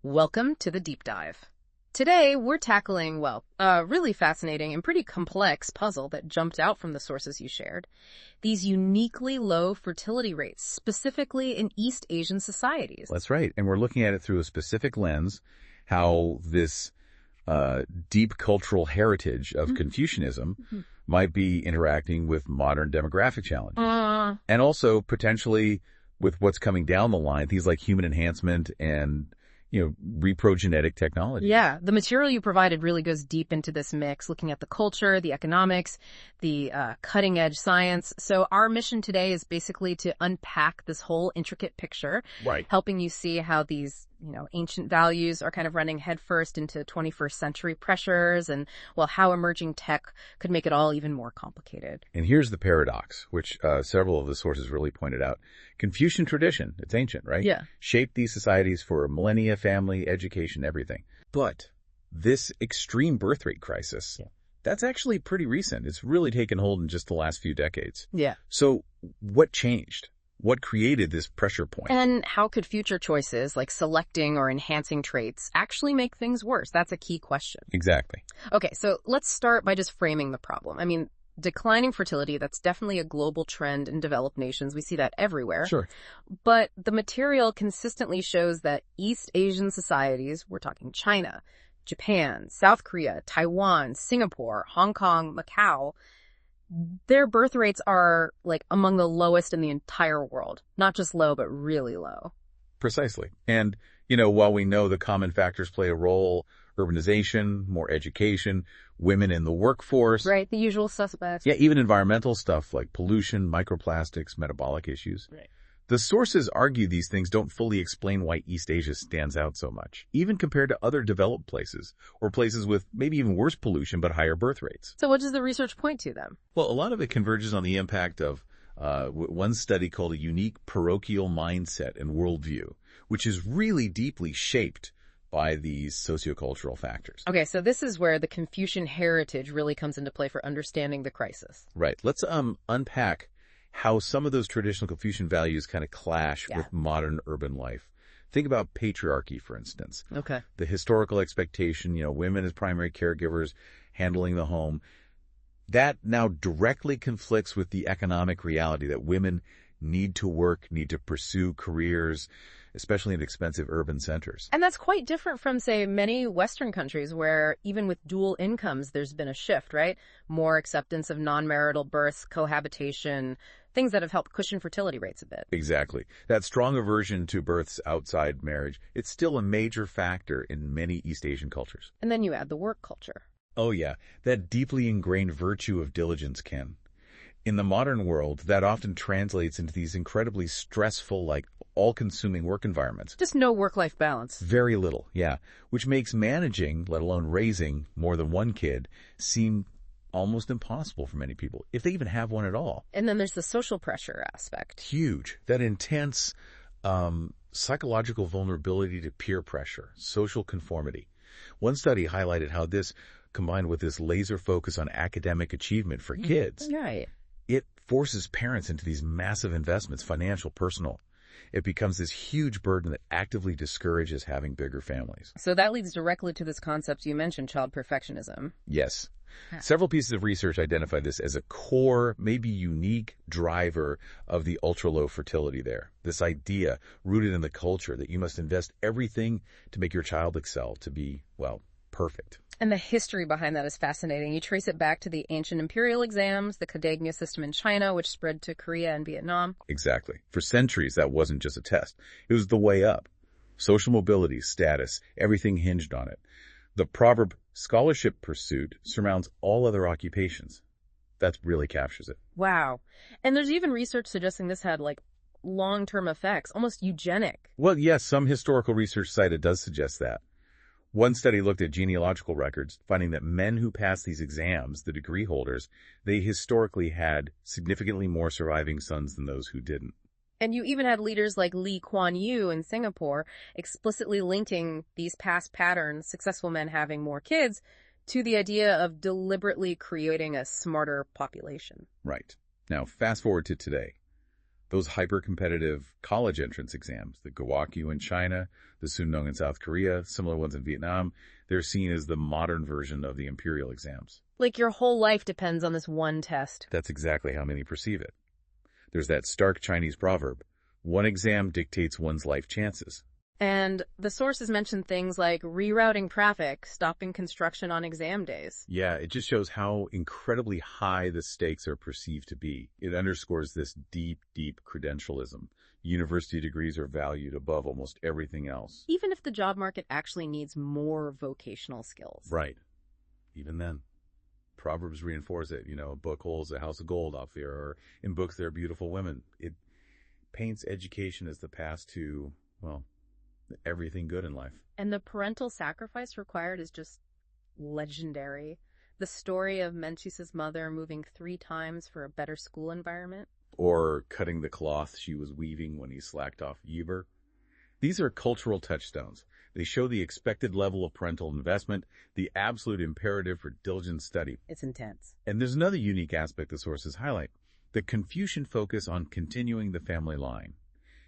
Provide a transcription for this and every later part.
Welcome to the deep dive. Today, we're tackling, a really fascinating and pretty complex puzzle that jumped out from the sources you shared. These uniquely low fertility rates, specifically in East Asian societies. That's right. And we're looking at it through a specific lens, how this deep cultural heritage of Confucianism might be interacting with modern demographic challenges. And also potentially with what's coming down the line, things like human enhancement and reprogenetic technology. Yeah, the material you provided really goes deep into this mix, looking at the culture, the economics, the cutting-edge science. So our mission today is basically to unpack this whole intricate picture, Right. helping you see how these ancient values are kind of running headfirst into 21st century pressures and, how emerging tech could make it all even more complicated. And here's the paradox, which several of the sources really pointed out. Confucian tradition, it's ancient, right? Yeah. Shaped these societies for millennia, family, education, everything. But this extreme birth rate crisis, that's actually pretty recent. It's really taken hold in just the last few decades. Yeah. So what changed? What created this pressure point? And how could future choices like selecting or enhancing traits actually make things worse? That's a key question. Exactly. Okay, so let's start by just framing the problem. I mean, declining fertility, that's definitely a global trend in developed nations. We see that everywhere. Sure. But the material consistently shows that East Asian societies, we're talking China, Japan, South Korea, Taiwan, Singapore, Hong Kong, Macau, their birth rates are like among the lowest in the entire world. Not just low, but really low. Precisely. And, while we know the common factors play a role, urbanization, more education, women in the workforce. Right, the usual suspects. Yeah, even environmental stuff like pollution, microplastics, metabolic issues. Right. The sources argue these things don't fully explain why East Asia stands out so much, even compared to other developed places, or places with maybe even worse pollution but higher birth rates. So what does the research point to then? Well, a lot of it converges on the impact of one study called a unique parochial mindset and worldview, which is really deeply shaped by these sociocultural factors. Okay, so this is where the Confucian heritage really comes into play for understanding the crisis. Right. Let's unpack how some of those traditional Confucian values kind of clash with modern urban life. Think about patriarchy, for instance. Okay. The historical expectation, women as primary caregivers handling the home. That now directly conflicts with the economic reality that women need to work, need to pursue careers, especially in expensive urban centers. And that's quite different from, say, many Western countries where even with dual incomes, there's been a shift, right? More acceptance of non-marital births, cohabitation, things that have helped cushion fertility rates a bit. Exactly. That strong aversion to births outside marriage, it's still a major factor in many East Asian cultures. And then you add the work culture. Oh yeah, that deeply ingrained virtue of diligence, Ken. In the modern world, that often translates into these incredibly stressful, all-consuming work environments. Just no work-life balance. Very little, yeah, which makes managing, let alone raising, more than one kid seem almost impossible for many people, if they even have one at all. And then there's the social pressure aspect. Huge. That intense psychological vulnerability to peer pressure, social conformity. One study highlighted how this, combined with this laser focus on academic achievement for kids, Right. it forces parents into these massive investments, financial, personal. It becomes this huge burden that actively discourages having bigger families. So that leads directly to this concept you mentioned, child perfectionism. Yes. Several pieces of research identify this as a core, maybe unique driver of the ultra-low fertility there. This idea rooted in the culture that you must invest everything to make your child excel, to be, perfect. And the history behind that is fascinating. You trace it back to the ancient imperial exams, the Cadagna system in China, which spread to Korea and Vietnam. Exactly. For centuries, that wasn't just a test. It was the way up. Social mobility, status, everything hinged on it. The proverb, scholarship pursuit, surmounts all other occupations. That really captures it. Wow. And there's even research suggesting this had long-term effects, almost eugenic. Well, yes, some historical research cited does suggest that. One study looked at genealogical records, finding that men who passed these exams, the degree holders, they historically had significantly more surviving sons than those who didn't. And you even had leaders like Lee Kuan Yew in Singapore explicitly linking these past patterns, successful men having more kids, to the idea of deliberately creating a smarter population. Right. Now, fast forward to today. Those hyper-competitive college entrance exams, the Gaokyu in China, the Sunong in South Korea, similar ones in Vietnam, they're seen as the modern version of the imperial exams. Like your whole life depends on this one test. That's exactly how many perceive it. There's that stark Chinese proverb, one exam dictates one's life chances. And the sources mention things like rerouting traffic, stopping construction on exam days. Yeah, it just shows how incredibly high the stakes are perceived to be. It underscores this deep, deep credentialism. University degrees are valued above almost everything else. Even if the job market actually needs more vocational skills. Right. Even then. Proverbs reinforce it. A book holds a house of gold out there, or in books there are beautiful women. It paints education as the path to, well, everything good in life. And the parental sacrifice required is just legendary. The story of Mencius's mother moving 3 times for a better school environment. Or cutting the cloth she was weaving when he slacked off Yeber. These are cultural touchstones. They show the expected level of parental investment, the absolute imperative for diligent study. It's intense. And there's another unique aspect the sources highlight, the Confucian focus on continuing the family line.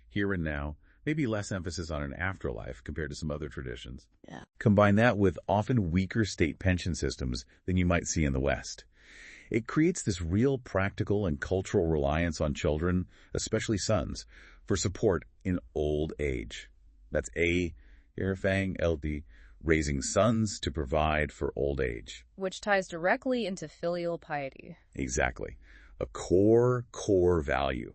Here and now, maybe less emphasis on an afterlife compared to some other traditions. Yeah. Combine that with often weaker state pension systems than you might see in the West. It creates this real practical and cultural reliance on children, especially sons, for support in old age. That's Fang LD, raising sons to provide for old age. Which ties directly into filial piety. Exactly. A core value.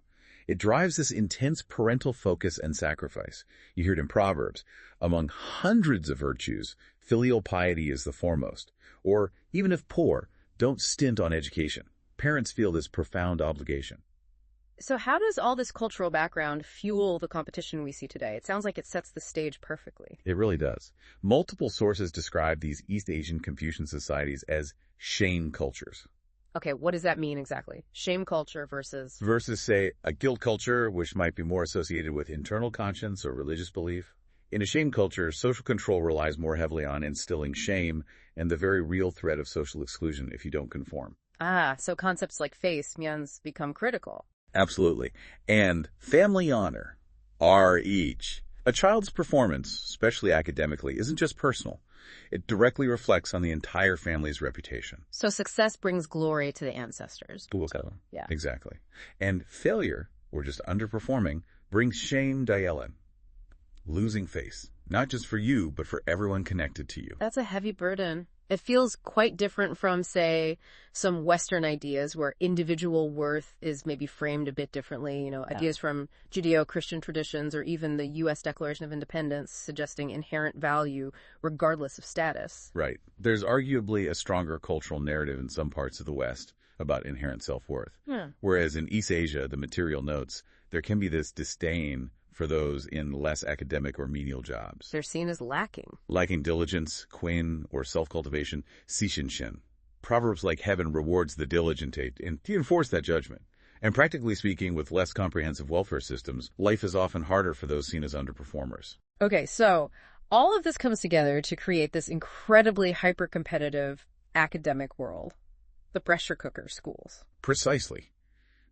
It drives this intense parental focus and sacrifice. You hear it in Proverbs. Among hundreds of virtues, filial piety is the foremost. Or, even if poor, don't stint on education. Parents feel this profound obligation. So how does all this cultural background fuel the competition we see today? It sounds like it sets the stage perfectly. It really does. Multiple sources describe these East Asian Confucian societies as shame cultures. Okay, what does that mean exactly? Shame culture versus... Versus, say, a guilt culture, which might be more associated with internal conscience or religious belief. In a shame culture, social control relies more heavily on instilling shame and the very real threat of social exclusion if you don't conform. So concepts like face, mians, become critical. Absolutely. And family honor, are each. A child's performance, especially academically, isn't just personal. It directly reflects on the entire family's reputation. So success brings glory to the ancestors. Yeah. Exactly. And failure, or just underperforming, brings shame Daelen. Losing face, not just for you, but for everyone connected to you. That's a heavy burden. It feels quite different from, say, some Western ideas where individual worth is maybe framed a bit differently. Ideas from Judeo-Christian traditions or even the U.S. Declaration of Independence suggesting inherent value regardless of status. Right. There's arguably a stronger cultural narrative in some parts of the West about inherent self-worth. Yeah. Whereas in East Asia, the material notes, there can be this disdain for those in less academic or menial jobs. They're seen as lacking. Lacking diligence, quin, or self-cultivation, sishinshin. Proverbs like heaven rewards the diligent and to enforce that judgment. And practically speaking, with less comprehensive welfare systems, life is often harder for those seen as underperformers. Okay, so all of this comes together to create this incredibly hyper-competitive academic world. The pressure cooker schools. Precisely.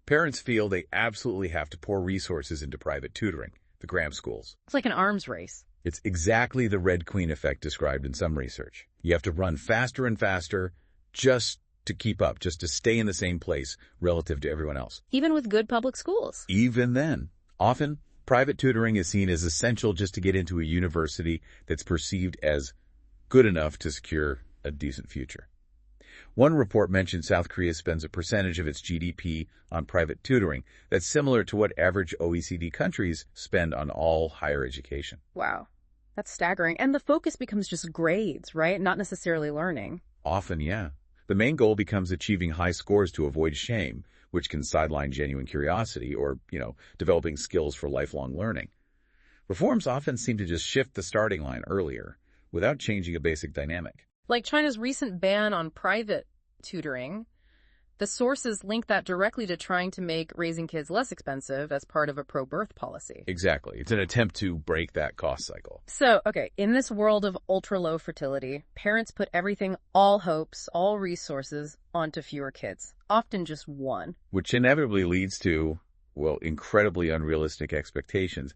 Parents feel they absolutely have to pour resources into private tutoring, the cram schools. It's like an arms race. It's exactly the Red Queen effect described in some research. You have to run faster and faster just to keep up, just to stay in the same place relative to everyone else. Even with good public schools. Even then. Often, private tutoring is seen as essential just to get into a university that's perceived as good enough to secure a decent future. One report mentioned South Korea spends a percentage of its GDP on private tutoring that's similar to what average OECD countries spend on all higher education. Wow. That's staggering. And the focus becomes just grades, right? Not necessarily learning. Often, yeah. The main goal becomes achieving high scores to avoid shame, which can sideline genuine curiosity or, developing skills for lifelong learning. Reforms often seem to just shift the starting line earlier without changing a basic dynamic. Like China's recent ban on private tutoring, the sources link that directly to trying to make raising kids less expensive as part of a pro-birth policy. Exactly. It's an attempt to break that cost cycle. So, okay, in this world of ultra-low fertility, parents put everything, all hopes, all resources, onto fewer kids, often just one. Which inevitably leads to Well, incredibly unrealistic expectations,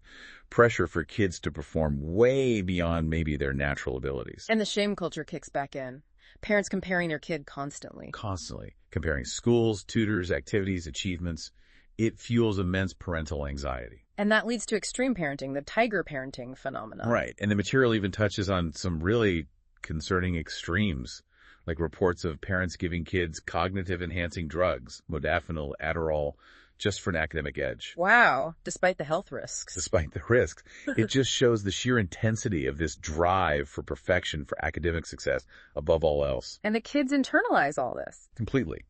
pressure for kids to perform way beyond maybe their natural abilities. And the shame culture kicks back in. Parents comparing their kid constantly. Constantly comparing schools, tutors, activities, achievements. It fuels immense parental anxiety. And that leads to extreme parenting, the tiger parenting phenomenon. Right. And the material even touches on some really concerning extremes, like reports of parents giving kids cognitive enhancing drugs, modafinil, Adderall, just for an academic edge. Wow, despite the health risks. Despite the risks, it just shows the sheer intensity of this drive for perfection, for academic success, above all else. And the kids internalize all this. Completely.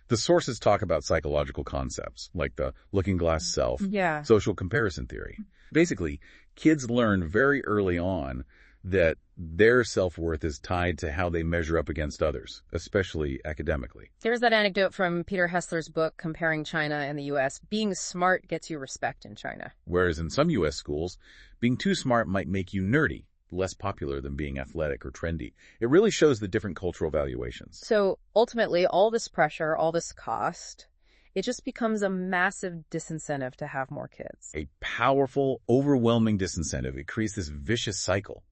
The sources talk about psychological concepts, like the looking glass self, social comparison theory. Basically, kids learn very early on that their self-worth is tied to how they measure up against others, especially academically. There's that anecdote from Peter Hessler's book, Comparing China and the U.S. Being smart gets you respect in China. Whereas in some U.S. schools, being too smart might make you nerdy, less popular than being athletic or trendy. It really shows the different cultural valuations. So ultimately, all this pressure, all this cost, it just becomes a massive disincentive to have more kids. A powerful, overwhelming disincentive. It creates this vicious cycle.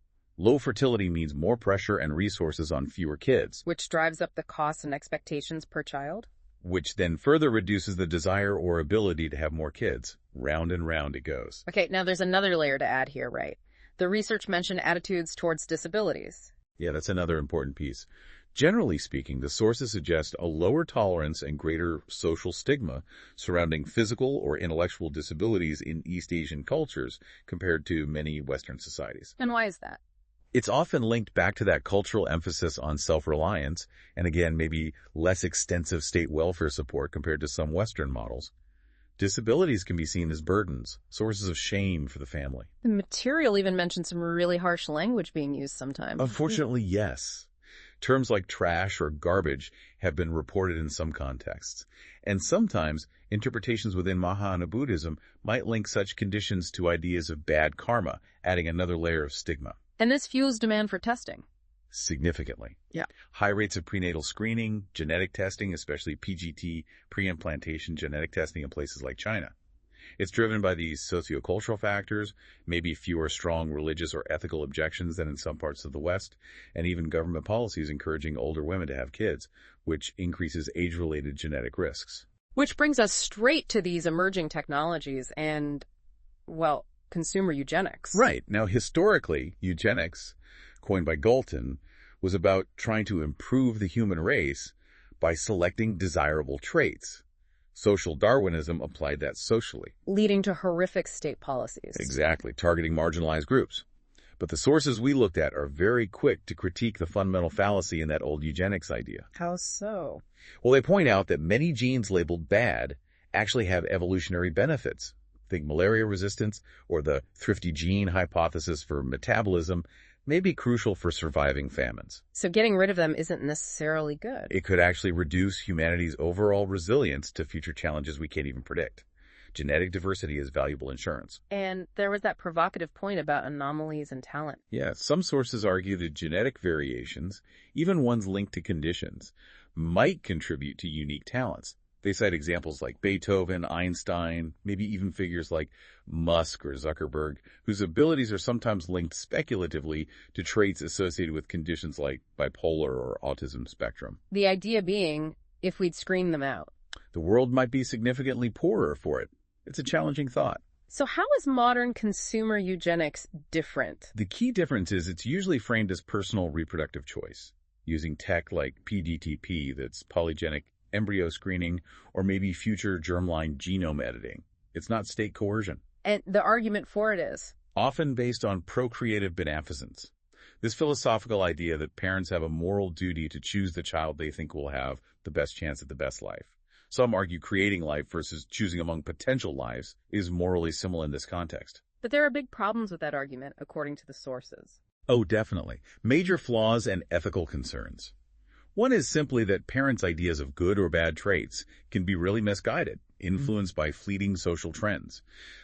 Low fertility means more pressure and resources on fewer kids. Which drives up the costs and expectations per child. Which then further reduces the desire or ability to have more kids. Round and round it goes. Okay, now there's another layer to add here, right? The research mentioned attitudes towards disabilities. Yeah, that's another important piece. Generally speaking, the sources suggest a lower tolerance and greater social stigma surrounding physical or intellectual disabilities in East Asian cultures compared to many Western societies. And why is that? It's often linked back to that cultural emphasis on self-reliance and, again, maybe less extensive state welfare support compared to some Western models. Disabilities can be seen as burdens, sources of shame for the family. The material even mentions some really harsh language being used sometimes. Unfortunately, yes. Terms like trash or garbage have been reported in some contexts. And sometimes interpretations within Mahayana Buddhism might link such conditions to ideas of bad karma, adding another layer of stigma. And this fuels demand for testing. Significantly. Yeah. High rates of prenatal screening, genetic testing, especially PGT, pre-implantation genetic testing in places like China. It's driven by these sociocultural factors, maybe fewer strong religious or ethical objections than in some parts of the West, and even government policies encouraging older women to have kids, which increases age-related genetic risks. Which brings us straight to these emerging technologies and, well, consumer eugenics. Right. Now, historically, eugenics, coined by Galton, was about trying to improve the human race by selecting desirable traits. Social Darwinism applied that socially. Leading to horrific state policies. Exactly, targeting marginalized groups. But the sources we looked at are very quick to critique the fundamental fallacy in that old eugenics idea. How so? Well, they point out that many genes labeled bad actually have evolutionary benefits. Think malaria resistance or the thrifty gene hypothesis for metabolism may be crucial for surviving famines. So getting rid of them isn't necessarily good. It could actually reduce humanity's overall resilience to future challenges we can't even predict. Genetic diversity is valuable insurance. And there was that provocative point about anomalies in talent. Yeah, some sources argue that genetic variations, even ones linked to conditions, might contribute to unique talents. They cite examples like Beethoven, Einstein, maybe even figures like Musk or Zuckerberg, whose abilities are sometimes linked speculatively to traits associated with conditions like bipolar or autism spectrum. The idea being, if we'd screen them out, the world might be significantly poorer for it. It's a challenging thought. So how is modern consumer eugenics different? The key difference is it's usually framed as personal reproductive choice, using tech like PDTP that's polygenic embryo screening, or maybe future germline genome editing. It's not state coercion. And the argument for it is? Often based on procreative beneficence. This philosophical idea that parents have a moral duty to choose the child they think will have the best chance at the best life. Some argue creating life versus choosing among potential lives is morally similar in this context. But there are big problems with that argument, according to the sources. Oh, definitely. Major flaws and ethical concerns. One is simply that parents' ideas of good or bad traits can be really misguided, influenced by fleeting social trends,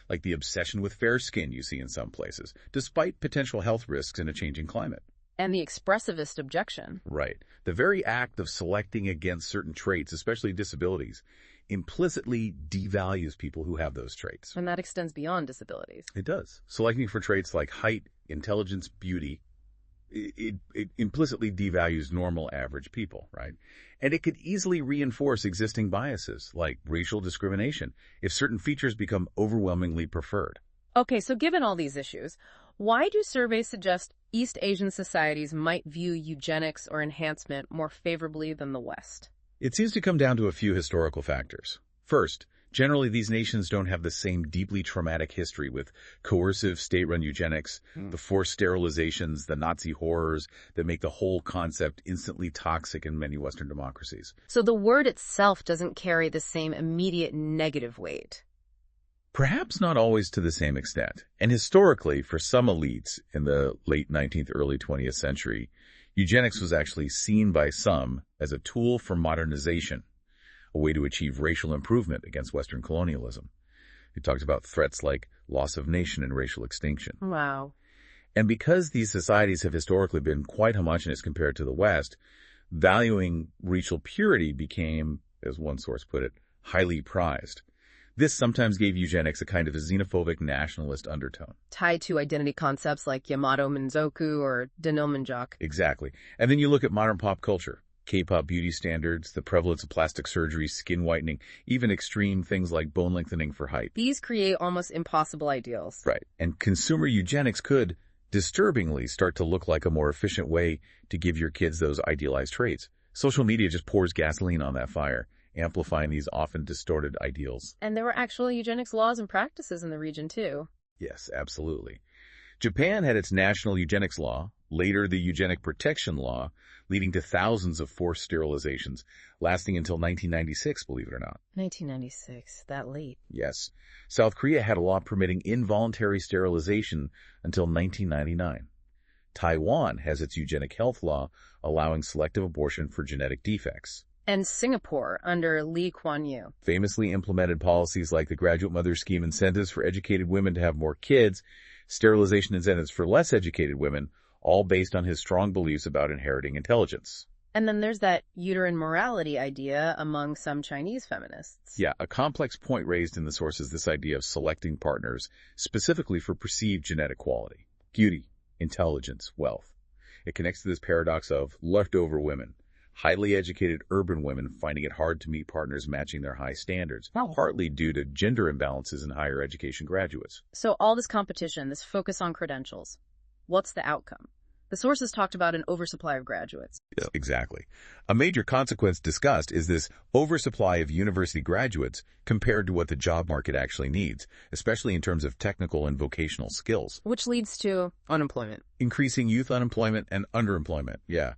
like the obsession with fair skin you see in some places, despite potential health risks in a changing climate. And the expressivist objection. Right. The very act of selecting against certain traits, especially disabilities, implicitly devalues people who have those traits. And that extends beyond disabilities. It does. Selecting for traits like height, intelligence, beauty, it implicitly devalues normal average people, right? And it could easily reinforce existing biases, like racial discrimination, if certain features become overwhelmingly preferred. Okay, so given all these issues, why do surveys suggest East Asian societies might view eugenics or enhancement more favorably than the West? It seems to come down to a few historical factors. First, generally these nations don't have the same deeply traumatic history with coercive state-run eugenics, the forced sterilizations, the Nazi horrors that make the whole concept instantly toxic in many Western democracies. So the word itself doesn't carry the same immediate negative weight. Perhaps not always to the same extent. And historically, for some elites in the late 19th, early 20th century, eugenics was actually seen by some as a tool for modernization, a way to achieve racial improvement against Western colonialism. It talks about threats like loss of nation and racial extinction. Wow. And because these societies have historically been quite homogeneous compared to the West, valuing racial purity became, as one source put it, highly prized. This sometimes gave eugenics a kind of a xenophobic nationalist undertone. Tied to identity concepts like Yamato Menzoku or Denilmanjak. Exactly. And then you look at modern pop culture. K-pop beauty standards, the prevalence of plastic surgery, skin whitening, even extreme things like bone lengthening for height. These create almost impossible ideals. Right. And consumer eugenics could, disturbingly, start to look like a more efficient way to give your kids those idealized traits. Social media just pours gasoline on that fire, amplifying these often distorted ideals. And there were actual eugenics laws and practices in the region, too. Yes, absolutely. Japan had its national eugenics law, later the eugenic protection law, leading to thousands of forced sterilizations, lasting until 1996, believe it or not. 1996, that late. Yes. South Korea had a law permitting involuntary sterilization until 1999. Taiwan has its eugenic health law, allowing selective abortion for genetic defects. And Singapore, under Lee Kuan Yew, famously implemented policies like the graduate mother scheme, incentives for educated women to have more kids, sterilization incentives for less educated women, all based on his strong beliefs about inheriting intelligence. And then there's that uterine morality idea among some Chinese feminists. Yeah, a complex point raised in the source is this idea of selecting partners specifically for perceived genetic quality, beauty, intelligence, wealth. It connects to this paradox of leftover women. Highly educated urban women finding it hard to meet partners matching their high standards, partly due to gender imbalances in higher education graduates. So all this competition, this focus on credentials, what's the outcome? The sources talked about an oversupply of graduates. Yeah, exactly. A major consequence discussed is this oversupply of university graduates compared to what the job market actually needs, especially in terms of technical and vocational skills. Which leads to unemployment. Increasing youth unemployment and underemployment, yeah.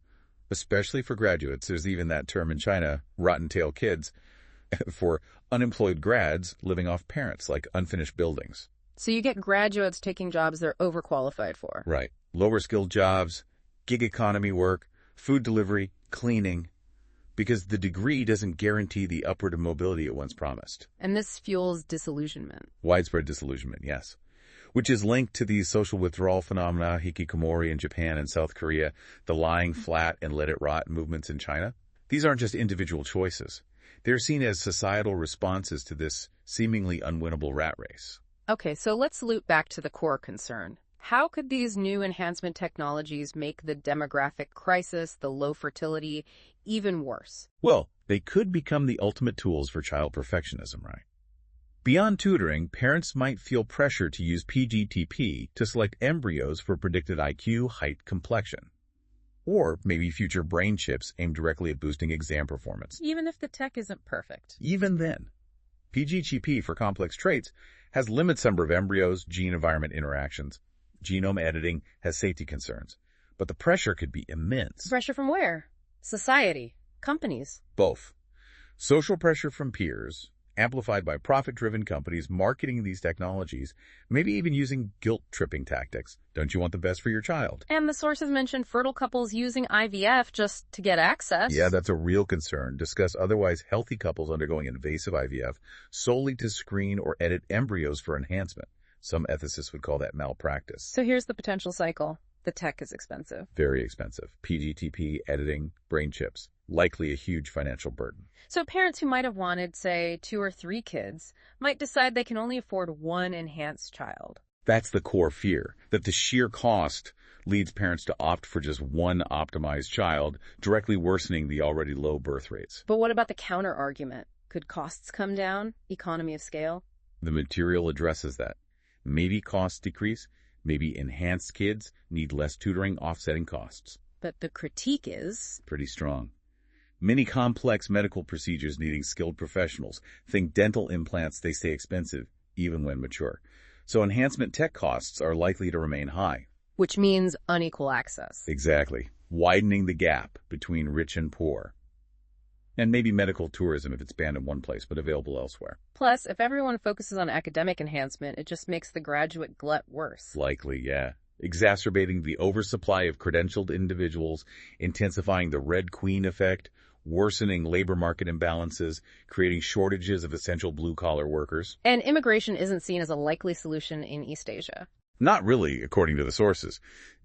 Especially for graduates. There's even that term in China, rotten tail kids, for unemployed grads living off parents, like unfinished buildings. So you get graduates taking jobs they're overqualified for. Right. Lower skilled jobs, gig economy work, food delivery, cleaning, because the degree doesn't guarantee the upward mobility it once promised. And this fuels disillusionment. Widespread disillusionment, yes. Which is linked to these social withdrawal phenomena, hikikomori in Japan and South Korea, the lying flat and let it rot movements in China. These aren't just individual choices. They're seen as societal responses to this seemingly unwinnable rat race. Okay, so let's loop back to the core concern. How could these new enhancement technologies make the demographic crisis, the low fertility, even worse? Well, they could become the ultimate tools for child perfectionism, right? Beyond tutoring, parents might feel pressure to use PGTP to select embryos for predicted IQ, height, complexion. Or maybe future brain chips aimed directly at boosting exam performance. Even if the tech isn't perfect. Even then, PGTP for complex traits has limits number of embryos, gene-environment interactions. Genome editing has safety concerns. But the pressure could be immense. Pressure from where? Society? Companies? Both. Social pressure from peers, amplified by profit-driven companies marketing these technologies, maybe even using guilt-tripping tactics. Don't you want the best for your child? And the sources mentioned fertile couples using IVF just to get access. Yeah, that's a real concern. Discuss otherwise healthy couples undergoing invasive IVF solely to screen or edit embryos for enhancement. Some ethicists would call that malpractice. So here's the potential cycle. The tech is expensive. Very expensive. PGTP, editing, brain chips. likely a huge financial burden. So parents who might have wanted, say, 2 or 3 kids might decide they can only afford one enhanced child. That's the core fear, that the sheer cost leads parents to opt for just one optimized child, directly worsening the already low birth rates. But what about the counter-argument? Could costs come down? Economy of scale? The material addresses that. Maybe costs decrease, maybe enhanced kids need less tutoring, offsetting costs. But the critique is Pretty strong. Many complex medical procedures needing skilled professionals. Think dental implants, they stay expensive, even when mature. So enhancement tech costs are likely to remain high. which means unequal access. Exactly. Widening the gap between rich and poor. And maybe medical tourism if it's banned in one place but available elsewhere. Plus, if everyone focuses on academic enhancement, it just makes the graduate glut worse. Likely, yeah. Exacerbating the oversupply of credentialed individuals, intensifying the Red Queen effect, worsening labor market imbalances, creating shortages of essential blue-collar workers. And immigration isn't seen as a likely solution in East Asia. Not really, according to the sources.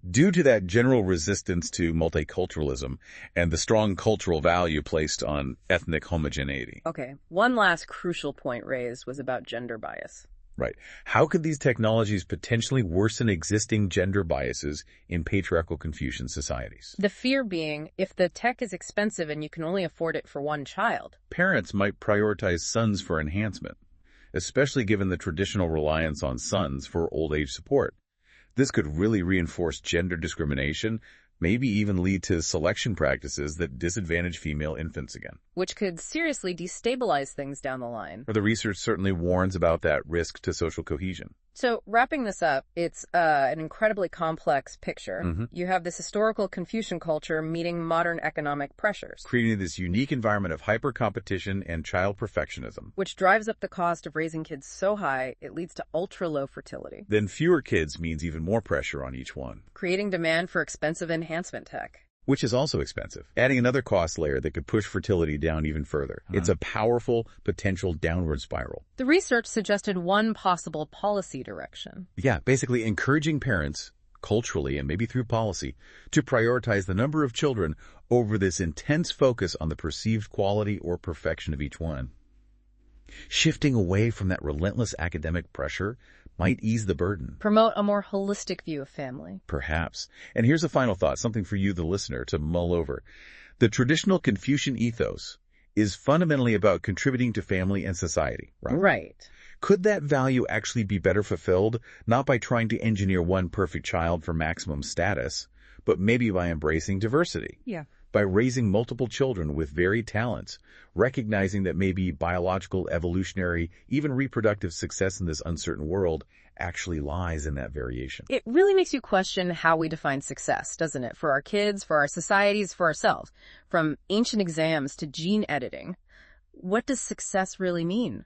Due to that general resistance to multiculturalism and the strong cultural value placed on ethnic homogeneity. Okay, one last crucial point raised was about gender bias. Right. How could these technologies potentially worsen existing gender biases in patriarchal Confucian societies? The fear being, if the tech is expensive and you can only afford it for one child, Parents might prioritize sons for enhancement, especially given the traditional reliance on sons for old age support. This could really reinforce gender discrimination, maybe even lead to selection practices that disadvantage female infants again. which could seriously destabilize things down the line. The research certainly warns about that risk to social cohesion. So wrapping this up, it's an incredibly complex picture. Mhm. You have this historical Confucian culture meeting modern economic pressures, Creating this unique environment of hyper-competition and child perfectionism. which drives up the cost of raising kids so high it leads to ultra-low fertility, Then fewer kids means even more pressure on each one, creating demand for expensive enhancement tech. which is also expensive, adding another cost layer that could push fertility down even further. It's a powerful potential downward spiral. The research suggested one possible policy direction. Yeah, basically encouraging parents, culturally and maybe through policy, to prioritize the number of children over this intense focus on the perceived quality or perfection of each one. Shifting away from that relentless academic pressure might ease the burden. Promote a more holistic view of family. Perhaps. And here's a final thought, something for you, the listener, to mull over. The traditional Confucian ethos is fundamentally about contributing to family and society, right? Right. Could that value actually be better fulfilled, not by trying to engineer one perfect child for maximum status, but maybe by embracing diversity? Yeah. By raising multiple children with varied talents, recognizing that maybe biological, evolutionary, even reproductive success in this uncertain world actually lies in that variation. It really makes you question how we define success, doesn't it? For our kids, for our societies, for ourselves. From ancient exams to gene editing. What does success really mean?